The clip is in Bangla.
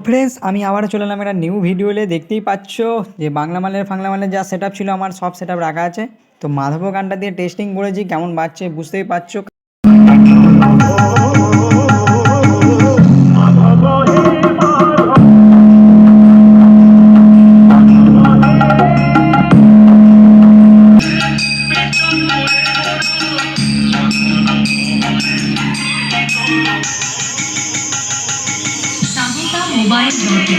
ফ্রেন্ডস, আমি আবারও চলে এলাম একটা নিউ ভিডিওলে। দেখতেই পাচ্ছ যে বাংলা মালের যা সেট আপ ছিল আমার সব সেট আপ রাখা আছে। তো মাধব গানটা দিয়ে টেস্টিং করেছি, কেমন বাজছে বুঝতেই পারছো। মোবাইল জগতে